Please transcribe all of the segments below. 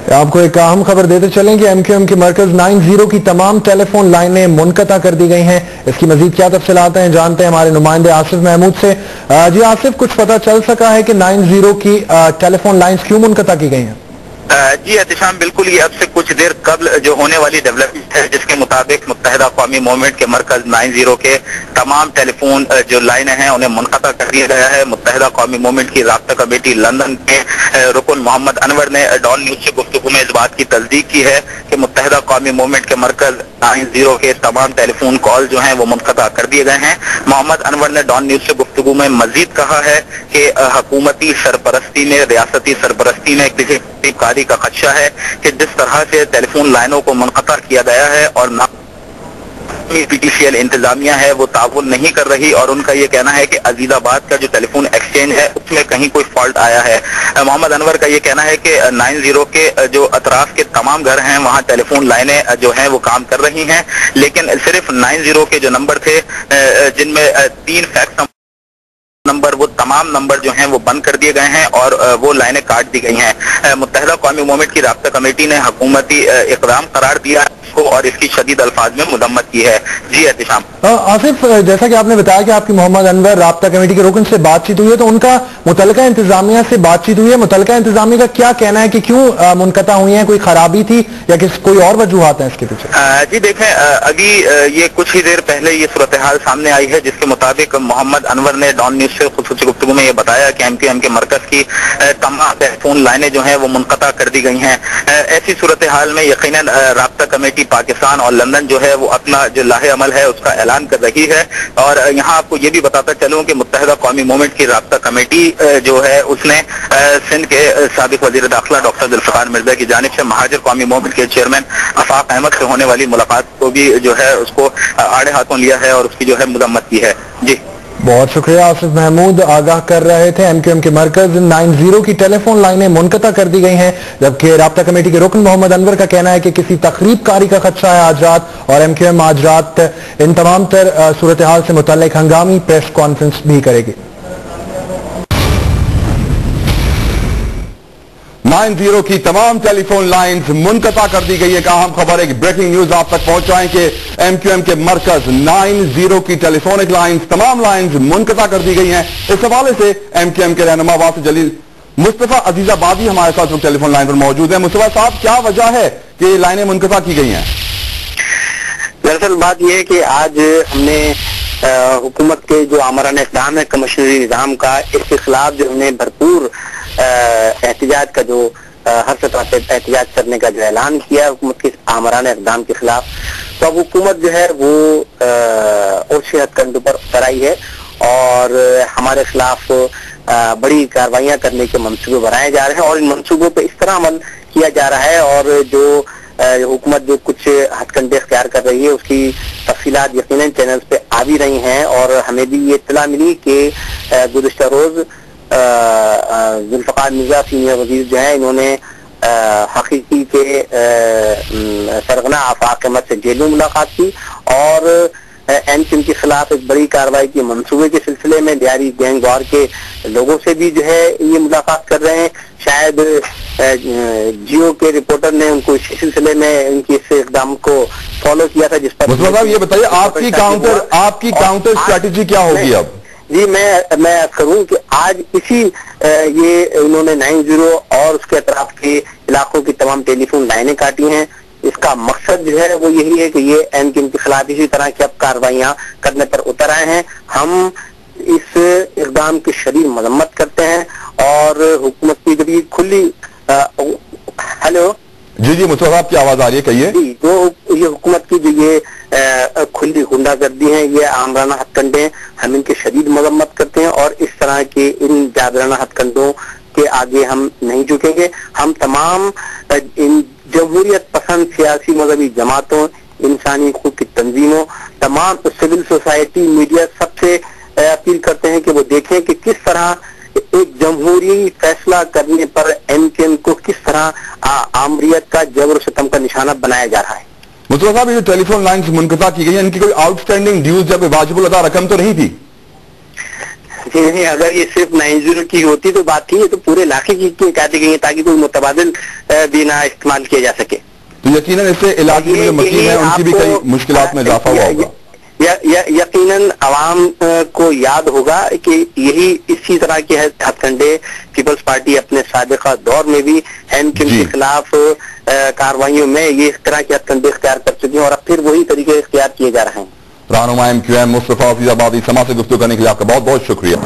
आपको एक अहम खबर देते चलें कि MQM के मरकज 90 की तमाम टेलीफोन लाइनें मुनक़ता कर दी गई हैं। इसकी मजीद क्या तफसीलात हैं जानते हैं हमारे नुमाइंदे आसिफ महमूद से। जी आसिफ, कुछ पता चल सका है कि 90 की टेलीफोन लाइन्स क्यों मुनक़ता की गई हैं? जी एहतिशाम, बिल्कुल ये अब से कुछ देर कबल जो होने वाली डेवलपमेंट है, जिसके मुताबिक मुत्तहिदा कौमी मूवमेंट के मरकज 90 के तमाम टेलीफोन जो लाइनें हैं उन्हें मुनक़ता कर दिया गया है। मुत्तहिदा कौमी मूवमेंट की राब्ता कमेटी लंदन के रुकन मोहम्मद अनवर ने डॉन न्यूज से गुफ्तगू में इस बात की तस्दीक की है कि मुत्तहिदा कौमी मूवमेंट के मरकज 90 के तमाम टेलीफोन कॉल जो हैं वो मुनक़ता कर दिए गए हैं। मोहम्मद अनवर ने डॉन न्यूज से गुफ्तगू में मजीद कहा है कि हुकूमती सरपरस्ती में, रियासती सरपरस्ती में किसी कारी का खदशा है कि जिस तरह से टेलीफोन लाइनों को मुनक़ता किया गया है और ना PTCL इंतजामिया है वो ताउन नहीं कर रही, और उनका ये कहना है कि अजीजाबाद का जो टेलीफोन एक्सचेंज है उसमें कहीं कोई फॉल्ट आया है। मोहम्मद अनवर का ये कहना है कि 90 के जो अतराफ के तमाम घर हैं वहाँ टेलीफोन लाइनें जो हैं वो काम कर रही हैं, लेकिन सिर्फ 90 के जो नंबर थे जिनमें 3 फैक्स नंबर, वो तमाम नंबर जो हैं वो बंद कर दिए गए हैं और वो लाइनें काट दी गई हैं। मुत्तहिदा कौमी मूवमेंट की राब्ता कमेटी ने हुकूमती इक़दाम करार दिया इसको और इसकी शदीद अल्फाज में मुदम्मत की है। जी एहतिशाम। आसिफ, जैसा कि आपने बताया कि आपकी मोहम्मद अनवर राब्ता कमेटी के रुकन से बातचीत हुई है, तो उनका मुतलका इंतजामिया से बातचीत हुई है। मुतलका इंतजामिया का क्या कहना है कि क्यों मुनक़ता हुई है? कोई खराबी थी या कोई और वजूहात है इसके पीछे? जी देखें, अभी ये कुछ ही देर पहले ये सूरत हाल सामने आई है जिसके मुताबिक मोहम्मद अनवर ने डॉन न्यूज से खुसूसी गुफ्तगू में ये बताया कि MQM के मरकज की तमाम टेलीफोन लाइनें जो हैं वो मुनक़ता कर दी गई हैं। ऐसी सूरत हाल में यकीनन राब्ता कमेटी पाकिस्तान और लंदन जो है वो अपना जो लाहे अमल है उसका ऐलान कर रही है। और यहाँ आपको ये भी बताता चलूँ कि मुत्तहिदा कौमी मूवमेंट की राब्ता कमेटी जो है उसने सिंध के साबिक वज़ीर दाखिला डॉक्टर जुल्फ़िकार मिर्ज़ा की जानिब से महाजर कौमी मूवमेंट के चेयरमैन आफाक अहमद से होने वाली मुलाकात को भी जो है उसको आड़े हाथों लिया है और उसकी जो है मुदम्मत की है। जी बहुत शुक्रिया। आसिफ महमूद आगाह कर रहे थे। MQM के मरकज 90 की टेलीफोन लाइनें मुनक़ता कर दी गई हैं, जबकि राब्ता कमेटी के रुकन मोहम्मद अनवर का कहना है कि किसी तकरीब कारी का खदशा है आज रात, और MQM आज रात इन तमाम तर सूरत हाल से मुतल्लिक हंगामी प्रेस कॉन्फ्रेंस भी करेगी। 90 की तमाम टेलीफोन लाइन्स मुनक़ता कर दी गई है। अहम खबर, एक ब्रेकिंग न्यूज आप तक पहुंचाएं कि MQM के मरकज 90 की टेलीफोनिक लाइन्स, तमाम लाइन्स मुनक़ता कर दी गई हैं। इस हवाले से MQM के रहनुमा वासिफ जलील मुस्तफा अजीजाबादी हमारे साथ टेलीफोन लाइन पर मौजूद है। मुस्तफा साहब, क्या वजह है कि लाइनें मुनक़ता की गई हैं? दरअसल बात यह है कि आज हमने हुकूमत के जो आमराना इक़दाम है कमिश्नरी निज़ाम का, इसके खिलाफ जो हमने भरपूर एहतिजाज का जो हर सतह पे एहतिजाज करने का जो ऐलान किया हुकूमत के आमराना इक़दाम के खिलाफ, तो अब हुकूमत जो है वो और सेहत कंधों पर उतर आई है और हमारे खिलाफ बड़ी कार्रवाइयां करने के मंसूबे बनाए जा रहे हैं और इन मंसूबों पे इस तरह अमल किया जा रहा है और जो हुकूमत जो कुछ हथकंडे इख्तियार कर रही है उसकी तफसीलात यकीनन चैनल्स पे आ भी रही हैं। और हमें भी ये इत्तला मिली कि गुज़िश्ता रोज जुल्फ़िकार मिर्ज़ा सीनियर वज़ीर जो है इन्होंने हकीकी के सरगना आफाक अहमद से जेल में मुलाकात की और MQM के खिलाफ एक बड़ी कार्रवाई की मंसूबे के सिलसिले में दियारी गैंग वार के लोगों से भी जो है ये मुलाकात कर रहे हैं। शायद जियो के रिपोर्टर ने उनको इस सिलसिले में उनकी इस इक़दाम को फॉलो किया था जिस पर ये बताइए आपकी काउंटर स्ट्रैटेजी क्या होगी अब? जी मैं करूं कि आज इसी ये उन्होंने 90 और उसके अतराफ के इलाकों की तमाम टेलीफोन लाइनें काटी हैं। इसका मकसद जो है वो यही है कि ये MQM के खिलाफ इसी तरह की अब कार्रवाइयां करने पर उतर आए हैं। हम इस इक़दाम की शदीद मजम्मत करते हैं और हुकूमत की जब ये खुली हेलो जी मुस्तफा साहब की आवाज आ रही है, कहिए। जी, तो ये हुकूमत की जो ये खुली गुंडागर्दी है, ये आमराना हथकंडे हैं, हम इनकी शदीद मजम्मत करते हैं और इस तरह के इन जाबराना हथकंडों के आगे हम नहीं झुकेंगे। हम तमाम इन जमहूरियत पसंद सियासी मजहबी जमातों, इंसानी हकूक़ की तंजीमों, तमाम सिविल सोसाइटी, मीडिया सबसे अपील करते हैं कि वो देखें कि किस तरह एक जमहूरी फैसला करने पर MQM को किस तरह आमरीत का जबर सितम का निशाना बनाया जा रहा है। मुस्तफा साहब, ये जो टेलीफोन लाइन्स मुनक़ता की गई है, इनकी कोई आउटस्टैंडिंग ड्यूज या कोई वाजिबुल अदा रकम तो नहीं थी? अगर ये सिर्फ 90 की होती तो बात थी, ये तो पूरे इलाके की काटी गई है ताकि कोई मुतबादिल भी ना इस्तेमाल किया जा सके। तो यकीनन इससे इलाके में जो मकीन है उनकी भी कई मुश्किलात में इजाफा हुआ होगा। यकीनन आवाम को याद होगा कि यही इसी तरह के हथकंडे पीपल्स पार्टी अपने साबिका दौर में भी एमक्यूएम के खिलाफ कार्रवाइयों में ये इस तरह के हथकंडे इख्तियार कर चुके हैं और अब फिर वही तरीके इख्तियार किए जा रहे हैं। रहनुमा एमक्यूएम मुस्तफा फैजाबादी समा से गुफ्तगू करने के लिए आपका बहुत बहुत शुक्रिया।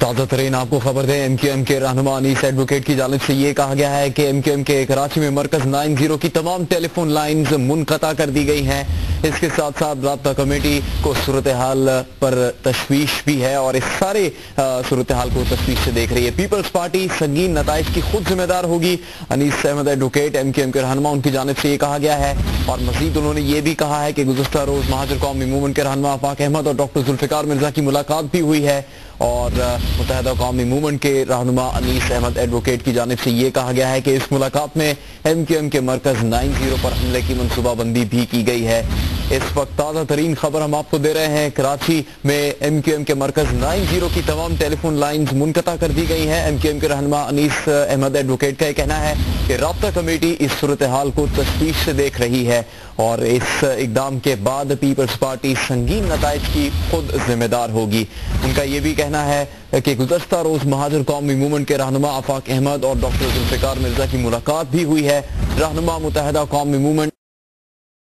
ताज़ा तरीन आपको खबर दें, एमक्यूएम के रहनुमा अनीस एडवोकेट की जानिब से ये कहा गया है कि एमक्यूएम के कराची में मरकज 90 की तमाम टेलीफोन लाइन्स मुनक़ता कर दी गई हैं। इसके साथ साथ राब्ता कमेटी को सूरत हाल पर तशवीश भी है और इस सारे सूरत हाल को तशवीश से देख रही है। पीपल्स पार्टी संगीन नताइज की खुद जिम्मेदार होगी। अनीस अहमद एडवोकेट एमक्यूएम के रहनुमा, उनकी जानिब से ये कहा गया है और मजीद उन्होंने ये भी कहा है कि गुज़श्ता रोज महाजर कौमी मूवमेंट के रहनुमा आफाक अहमद और डॉक्टर जुल्फ़िकार मिर्जा की मुलाकात भी हुई है और मुत्तहिदा कौमी मूवमेंट के रहनुमा अनीस अहमद एडवोकेट की जानिब से ये कहा गया है कि इस मुलाकात में एमक्यूएम के मरकज 90 पर हमले की मनसूबाबंदी भी की गई है। इस वक्त ताज़ा तरीन खबर हम आपको दे रहे हैं, कराची में एमक्यूएम के मरकज 90 की तमाम टेलीफोन लाइन्स मुनक़ता कर दी गई हैं। एमक्यूएम के रहनुमा अनीस अहमद एडवोकेट का यह कहना है कि राब्ता कमेटी इस सूरत हाल को तशवीश से देख रही है और इस इकदाम के बाद पीपल्स पार्टी संगीन नताइज की खुद जिम्मेदार होगी। उनका ये भी कहना है कि गुज़श्ता रोज महाजर कौमी मूवमेंट के रहनुमा आफाक अहमद और डॉक्टर जुल्फ़िकार मिर्जा की मुलाकात भी हुई है। रहनुमा मुत्तहिदा कौमी मूवमेंट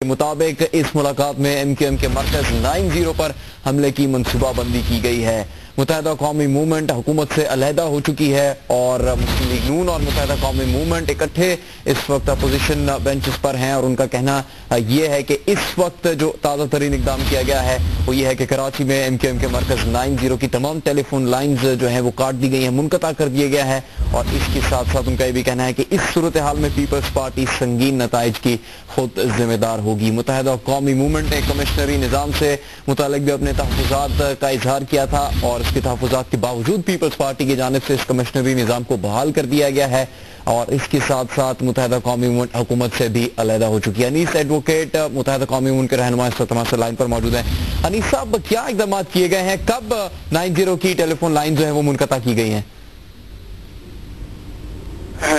के मुताबिक इस मुलाकात में एमक्यूएम के मरकज 90 पर हमले की मनसूबाबंदी की गई है। मुत्तहिदा कौमी मूवमेंट हुकूमत से अलहदा हो चुकी है और मुस्लिम लीग नून और मुत्तहिदा कौमी मूवमेंट इकट्ठे इस वक्त अपोजिशन बेंचेस पर हैं और उनका कहना यह है कि इस वक्त जो ताज़ा तरीन इकदाम किया गया है वो ये है कि कराची में एमक्यूएम के मरकज 90 की तमाम टेलीफोन लाइन्स जो हैं वो काट दी गई हैं, मुनक़ता कर दिया गया है और इसके साथ साथ उनका ये भी कहना है कि इस सूरत हाल में पीपल्स पार्टी संगीन नताइज की खुद जिम्मेदार होगी। मुत्तहिदा कौमी मूवमेंट ने कमिश्नरी निज़ाम से मुतालिक भी अपने तहफ़्फ़ुज़ात का इजहार किया था और इसके तहफ़्फ़ुज़ात के बावजूद पीपल्स पार्टी की जानिब से इस कमिश्नरी निज़ाम को बहाल कर दिया गया है और इसके साथ साथ मुत्तहिदा कौमी मूवमेंट हुकूमत से भी अलहदा हो चुकी है। अनीस एडवोकेट मुत्तहिदा कौमी मूवमेंट के रहनुमा इस वक्त हमारे लाइन पर मौजूद हैं। अनीस साहब, क्या इक़दाम किए गए हैं, कब 90 की टेलीफोन लाइन जो है वो मुनक़ता की गई हैं?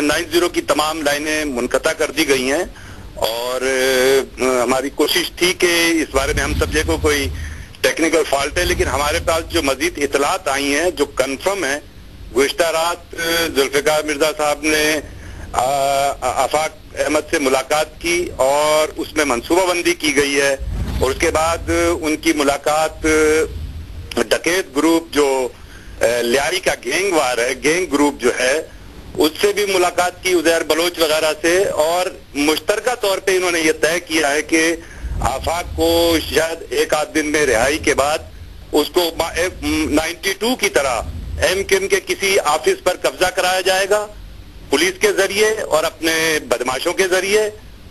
90 की तमाम लाइनें मुनक़ता कर दी गई हैं और हमारी कोशिश थी कि इस बारे में हम समझे को कोई टेक्निकल फॉल्ट है, लेकिन हमारे पास जो मजीद इतलात आई हैं जो कन्फर्म है, गुज़िश्ता रात जुल्फ़िकार मिर्जा साहब ने आफाक अहमद से मुलाकात की और उसमें मनसूबाबंदी की गई है और उसके बाद उनकी मुलाकात डकैत ग्रुप जो लियारी का गैंगवार है, गैंग ग्रुप जो है, उससे भी मुलाकात की, उज़ैर बलोच वगैरह से, और मुश्तरका तौर पे इन्होंने ये तय किया है कि आफाक को शायद एक आध दिन में रिहाई के बाद उसको 92 की तरह एमक्यूएम के किसी ऑफिस पर कब्जा कराया जाएगा पुलिस के जरिए और अपने बदमाशों के जरिए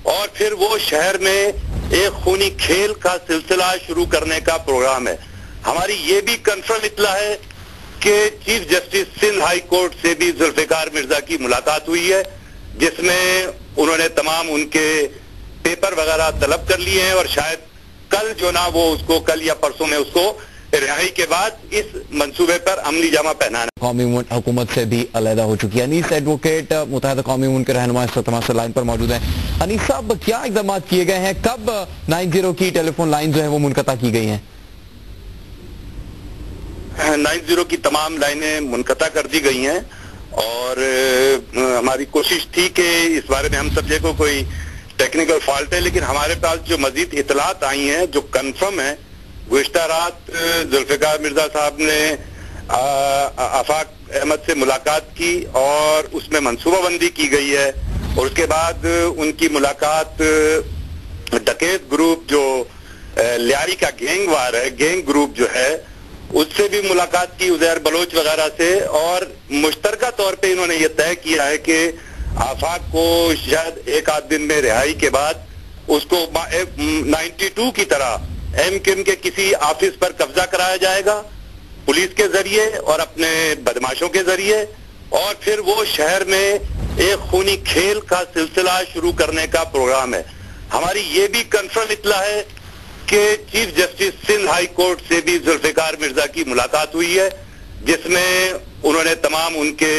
और फिर वो शहर में एक खूनी खेल का सिलसिला शुरू करने का प्रोग्राम है। हमारी ये भी कंफर्म इत्तला है कि chief justice Sindh high court से भी जुल्फ़िकार मिर्जा की मुलाकात हुई है जिसमें उन्होंने तमाम उनके पेपर वगैरह तलब कर लिए हैं और शायद कल जो ना वो उसको कल या परसों में उसको रिहाई के बाद इस मंसूबे पर अमली जामा पहनाना। कौमी मूवमेंट हुकूमत से भी अलहदा हो चुकी है। अनीस एडवोकेट मुत्तहिदा कौमी मूवमेंट के रहनुमा इस वक्त हमारे लाइन पर मौजूद हैं। अनीस साहब, क्या इक़दाम किए गए हैं, कब 90 की टेलीफोन लाइन जो है वो मुनक़ता की गई हैं? 90 की तमाम लाइनें मुनक़ता कर दी गई हैं और हमारी कोशिश थी कि इस बारे में हम समझे को कोई टेक्निकल फॉल्ट है, लेकिन हमारे पास जो मजीद इतलात आई हैं जो कन्फर्म है, गुज़िश्ता रात जुल्फ़िकार मिर्जा साहब ने आफाक अहमद से मुलाकात की और उसमें मनसूबाबंदी की गई है और उसके बाद उनकी मुलाकात डकैत ग्रुप जो लियारी का गैंगवार है, गैंग ग्रुप जो है, उससे भी मुलाकात की, उज़ैर बलोच वगैरह से, और मुश्तरका तौर पे इन्होंने ये तय किया है कि आफाक को शायद एक आध दिन में रिहाई के बाद उसको 92 की तरह एमक्यूएम के किसी ऑफिस पर कब्जा कराया जाएगा पुलिस के जरिए और अपने बदमाशों के जरिए और फिर वो शहर में एक खूनी खेल का सिलसिला शुरू करने का प्रोग्राम है। हमारी ये भी कंफर्म इत्तला है کہ chief justice Sindh high court سے بھی ذوالفقار مرزا کی ملاقات ہوئی ہے، جس میں انہوں نے تمام ان کے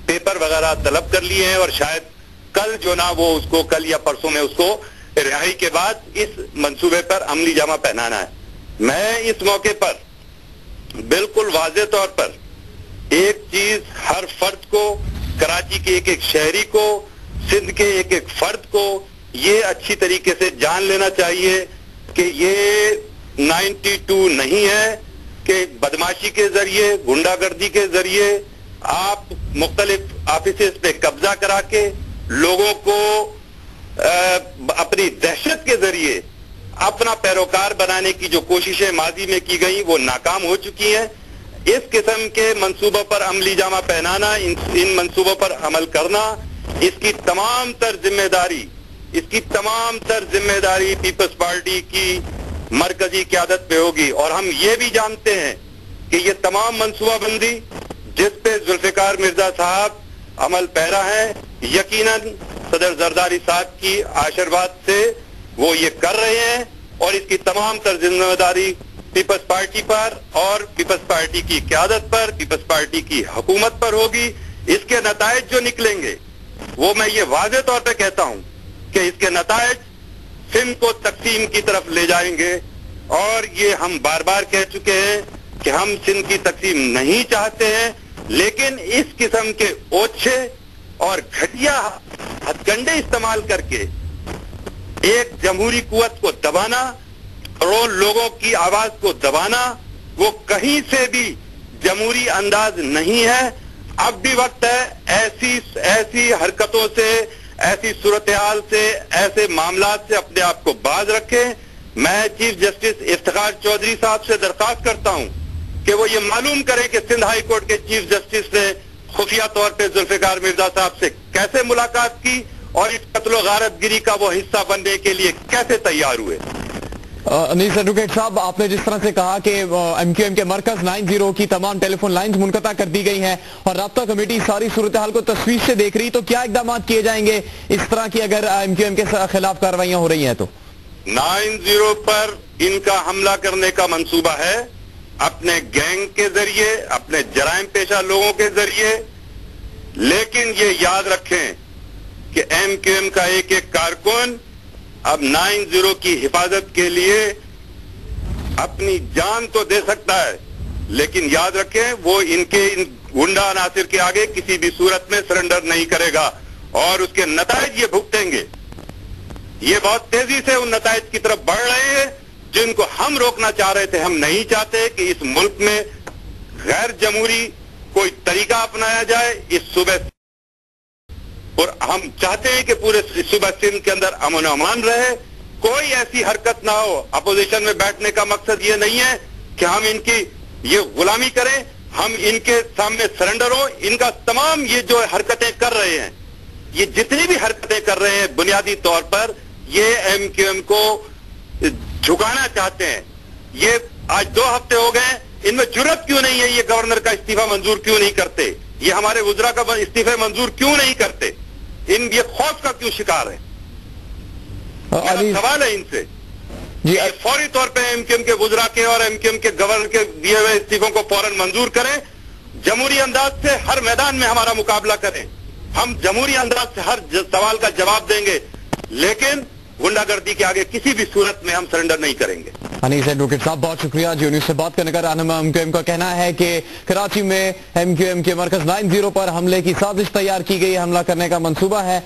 پیپر وغیرہ طلب کر لیے ہیں، اور شاید کل جو نا وہ اس کو کل یا پرسوں میں اس کو رہائی کے بعد اس منصوبے پر عملی جامہ پہنانا ہے۔ میں اس موقع پر بالکل واضح طور پر ایک چیز ہر فرد کو، کراچی کے ایک ایک شہری کو، سندھ کے ایک ایک فرد کو یہ اچھی طریقے سے جان لینا چاہیے کہ یہ 92 نہیں ہے کہ بدماشی کے ذریعے، گنڈا گردی کے ذریعے آپ مختلف آفیسز پہ قبضہ کرا کے لوگوں کو اپنی دہشت کے ذریعے اپنا پیروکار بنانے کی جو کوششیں ماضی میں کی گئیں وہ ناکام ہو چکی ہیں۔ اس قسم کے منصوبوں پر عملی جامہ پہنانا، ان منصوبوں پر عمل کرنا، اس کی تمام تر ذمہ داری پیپلز پارٹی کی مرکزی قیادت پہ ہوگی، اور ہم یہ بھی جانتے ہیں کہ یہ تمام منصوبہ بندی جس پہ ذوالفقار مرزا صاحب عمل پیرا ہے، یقیناً صدر زرداری صاحب کی آشرواد سے وہ یہ کر رہے ہیں، اور اس کی تمام تر ذمہ داری پیپلز پارٹی پر اور پیپلز پارٹی کی قیادت پر، پیپلز پارٹی کی حکومت پر ہوگی۔ اس کے نتائج جو نکلیں گے وہ میں یہ واضح طور پہ کہتا ہوں کہ اس کے نتائج سندھ کو تقسیم کی طرف لے جائیں گے، اور یہ ہم بار بار کہہ چکے ہیں کہ ہم سندھ کی تقسیم نہیں چاہتے ہیں، لیکن اس قسم کے اوچھے اور گھٹیا ہتھ کنڈے استعمال کر کے ایک جمہوری قوت کو دبانا، کروڑوں لوگوں کی آواز کو دبانا، وہ کہیں سے بھی جمہوری انداز نہیں ہے۔ اب بھی وقت ہے ایسی حرکتوں سے، ایسی صورتحال سے، ایسے معاملات سے اپنے آپ کو باز رکھیں۔ میں چیف جسٹس افتخار چودھری صاحب سے درخواست کرتا ہوں کہ وہ یہ معلوم کریں کہ سندھ ہائی کورٹ کے چیف جسٹس نے خفیہ طور پہ ذوالفقار مرزا صاحب سے کیسے ملاقات کی، اور اس قتل و غارت گری کا وہ حصہ بننے کے لیے کیسے تیار ہوئے۔ انیس ایڈوکیٹ صاحب، آپ نے جس طرح سے کہا کہ ایم کیو ایم کے مرکز 90 کی تمام ٹیلی فون لائنز منقطع کر دی گئی ہیں اور رابطہ کمیٹی ساری صورتحال کو تشویش سے دیکھ رہی، تو کیا اقدامات کیے جائیں گے اس طرح کی اگر ایم کیو ایم کے خلاف کارروائیاں ہو رہی ہیں تو؟ 90 پر ان کا حملہ کرنے کا منصوبہ ہے، اپنے گینگ کے ذریعے، اپنے جرائم پیشہ لوگوں کے ذریعے، لیکن یہ یاد رکھیں کہ ایم کیو ایم کا ایک ایک کارکن اب 90 کی حفاظت کے لیے اپنی جان تو دے سکتا ہے، لیکن یاد رکھیں وہ ان گنڈا عناصر کے آگے کسی بھی صورت میں سرنڈر نہیں کرے گا، اور اس کے نتائج یہ بھگتیں گے۔ یہ بہت تیزی سے ان نتائج کی طرف بڑھ رہے ہیں جن کو ہم روکنا چاہ رہے تھے۔ ہم نہیں چاہتے کہ اس ملک میں غیر جمہوری کوئی طریقہ اپنایا جائے اس صوبے، اور ہم چاہتے ہیں کہ پورے صوبہ سندھ کے اندر امن و امان رہے، کوئی ایسی حرکت نہ ہو۔ اپوزیشن میں بیٹھنے کا مقصد یہ نہیں ہے کہ ہم ان کی یہ غلامی کریں، ہم ان کے سامنے سرنڈر ہوں۔ ان کا تمام یہ جو حرکتیں کر رہے ہیں، یہ جتنی بھی حرکتیں کر رہے ہیں، بنیادی طور پر یہ ایم کیو ایم کو جھکانا چاہتے ہیں۔ یہ آج 2 ہفتے ہو گئے، ان میں جرت کیوں نہیں ہے یہ گورنر کا استعفیٰ منظور کیوں نہیں کرتے، یہ ہمارے وزراء کا استعفے منظور کیوں نہیں کرتے، یہ خوف کا کیوں شکار ہے؟ سوال ہے ان سے جی، فوری طور پہ ایم کیو ایم کے وزراء کے اور ایم کیو ایم کے گورنر کے دیے ہوئے استعفوں کو فوراً منظور کریں، جمہوری انداز سے ہر میدان میں ہمارا مقابلہ کریں، ہم جمہوری انداز سے ہر سوال کا جواب دیں گے، لیکن گنڈا گردی کے آگے کسی بھی صورت میں ہم سرنڈر نہیں کریں گے۔ انیس ایڈوکیٹ صاحب بہت شکریہ جی نیوز سے بات کرنے کا۔ رہنما ایم کیو ایم کا کہنا ہے کہ کراچی میں ایم کیو ایم کے مرکز 90 پر حملے کی سازش تیار کی گئی، حملہ کرنے کا منصوبہ ہے۔